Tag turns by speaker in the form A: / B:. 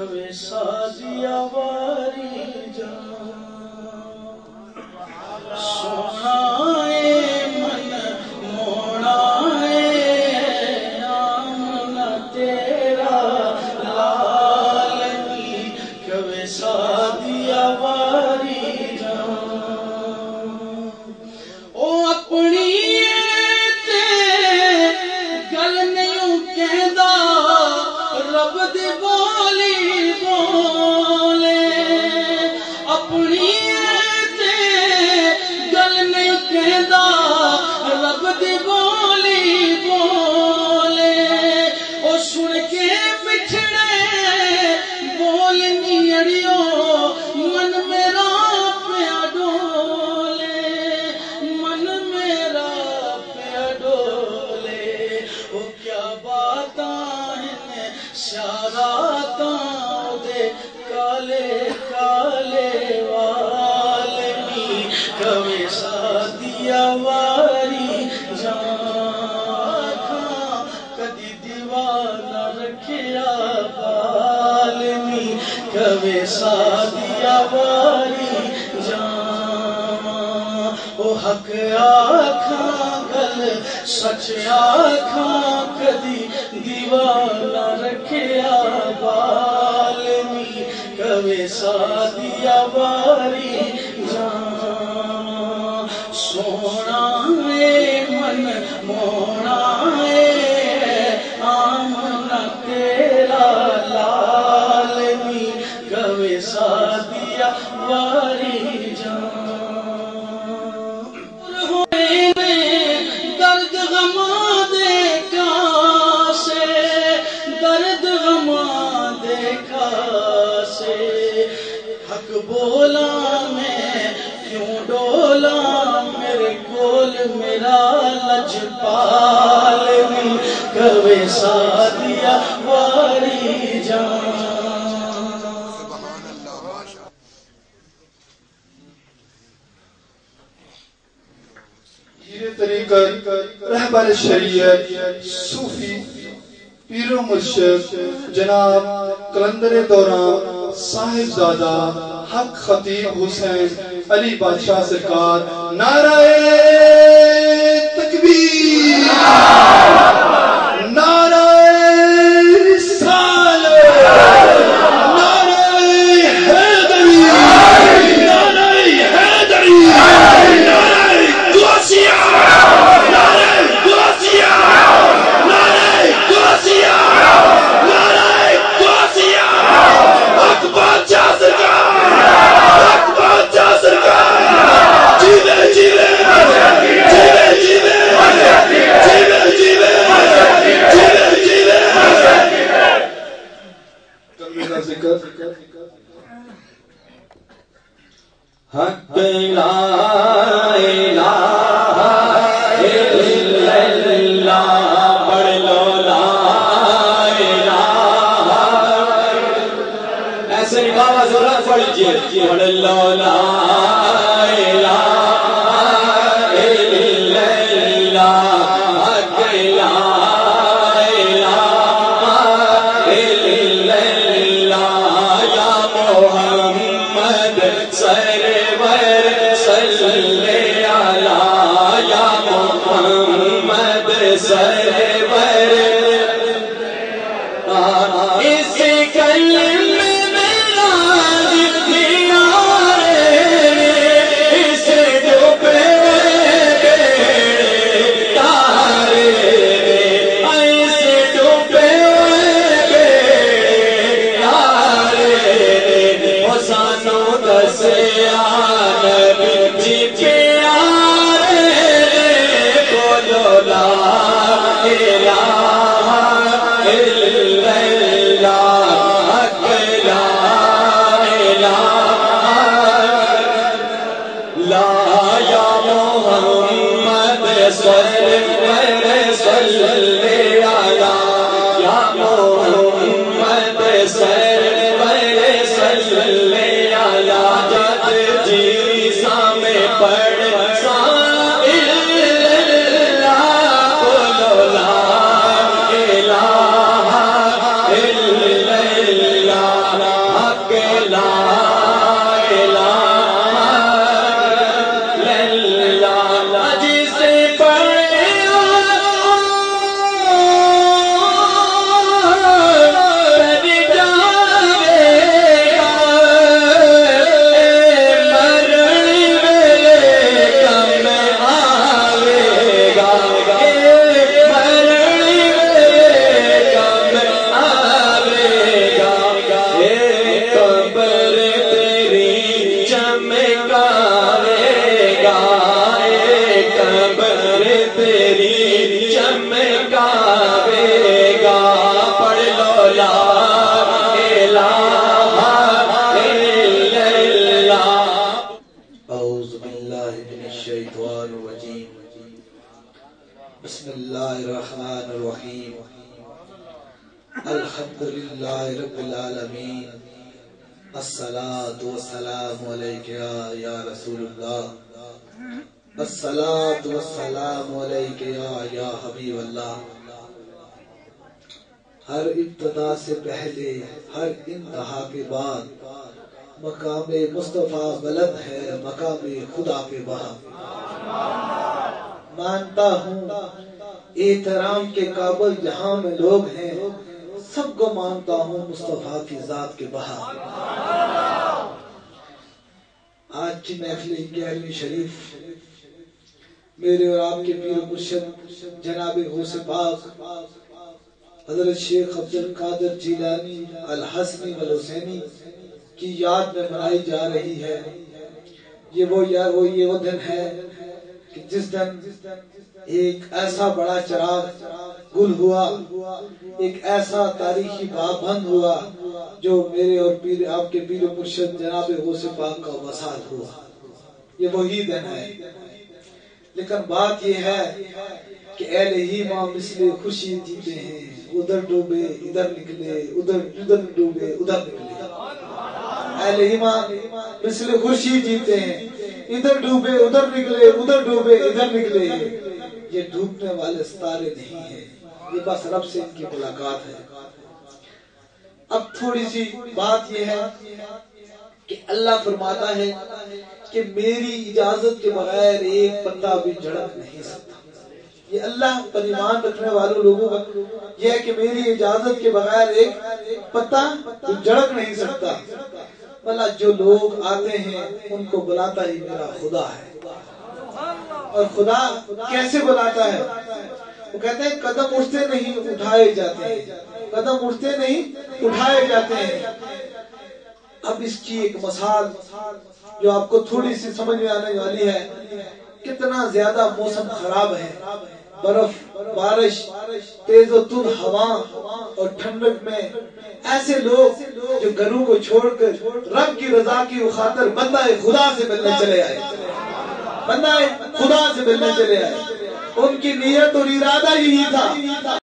A: کبھی سادیا واری جان سونا من مونا آمنا تیرا لالنی کبھی سادیا واری جان او اپنی گل نہیں کہندا رب دی بولی بولے اپنی گل نہیں کہندا رب دی بولی بولے او سن کے بچھڑے بولنی اڑیو من میرا پیا ڈولے من میرا پیا ڈولے او کیا باتاں ہیں شاراتاں دے کالے کالے والنی کبھی سادیا واری جان کدی دیوانہ رکھیا بالنی کبھی سادیا واری جان او حق آکھاں گل سچ آکھاں کدی دیوانہ رکھیا بالنی کبھی سادیا واری جان سونا من مونا آمنا تیرا لالنی کبھی سادیا واری جان درد غماں دے کاسے درد غماں دے کاسے حق بولا میں کیوں ڈولا میرے کول میرا لجپال نہیں کبھی سادیا واری جان
B: یہ طریقت رہبر شریعت صوفی پیر و مرشد جناب قلندر دوران صاحب زادہ حق خطیب حسین علی بادشاہ سرکار نعرہ تکبیر نعرہ رسالت نعرہ حیدری نعرہ حیدری نعرہ غوثیہ نعرہ غوثیہ نعرہ غوثیہ نعرہ غوثیہ حق بادشاہ سرکار حق بادشاہ سرکار جیوے جیوے جیوے جیوے جیوے جیوے جیوے جیوے کمی کا ذکر
A: حق لا الہ الا اللہ پڑھ لو لا الہ ایسے نکاح زورہ پڑھ لیجئے پڑھ لو لا الہ الا اللہ حق لا الہ الا اللہ یا محمد سرور صلی علی یا محمد سرور اس کلمے میں راز اختیار اس ڈوبے بیڑے تارے اس ڈوبے بیڑے تارے وہ سانو دسیا نبی جی پیارے بولو لا الہ الا اللہ حق
B: العالمین الصلاۃ والسلام علیک یا رسول اللہ الصلاۃ والسلام علیک یا حبیب اللہ۔ ہر ابتدا سے پہلے ہر انتہا کے بعد مقام مصطفیٰ بلند ہے مقام خدا کے بعد۔ مانتا ہوں احترام کے قابل جہاں میں لوگ ہیں سب کو مانتا ہوں مصطفیٰ کی ذات کے بعد۔ آج کی محفل 11ویں شریف میرے اور آپ کے پیر مرشد جناب غوث پاک حضرت شیخ عبد القادر جیلانی الحسنی والحسینی کی یاد میں منائی جا رہی ہے۔ یہ وہ دن ہے کہ جس دن ایک ایسا بڑا چراغ گل ہوا، ایک ایسا تاریخی باب بند ہوا جو میرے اور آپ کے پیر مرشد جناب غوث پاک کا وصال ہوا۔ یہ وہی دن ہے، لیکن بات یہ ہے کہ اہل ایمان مثل خوشی جیتے ہیں، ادھر ڈوبے ادھر نکلے، ادھر ڈوبے ادھر نکلے۔ اہل ایمان مثل خوشی جیتے ہیں، ادھر ڈوبے ادھر نکلے، ادھر ڈوبے ادھر نکلے۔ یہ ڈوبنے والے ستارے نہیں ہیں، یہ بس رب سے ان کی ملاقات ہے۔ اب تھوڑی سی بات یہ ہے کہ اللہ فرماتا ہے کہ میری اجازت کے بغیر ایک پتا بھی جھڑک نہیں سکتا۔ یہ اللہ پر ایمان رکھنے والوں لوگوں کا یہ ہے کہ میری اجازت کے بغیر ایک پتا جھڑک نہیں سکتا۔ بھلا جو لوگ آتے ہیں ان کو بلاتا ہی میرا خدا ہے۔ اور خدا کیسے بلاتا ہے؟ وہ کہتے ہیں قدم اٹھتے نہیں اٹھائے جاتے ہیں، قدم اٹھتے نہیں اٹھائے جاتے ہیں۔ اب اس کی ایک مثال جو آپ کو تھوڑی سی سمجھ میں آنے والی ہے، کتنا زیادہ موسم خراب ہے، برف، بارش، تیز و تند ہوا اور ٹھنڈک میں ایسے لوگ جو گھروں کو چھوڑ کر رب کی رضا کی خاطر بندہ خدا سے ملنے چلے آئے، بندہ خدا سے ملنے چلے آئے۔ ان کی نیت اور ارادہ یہی تھا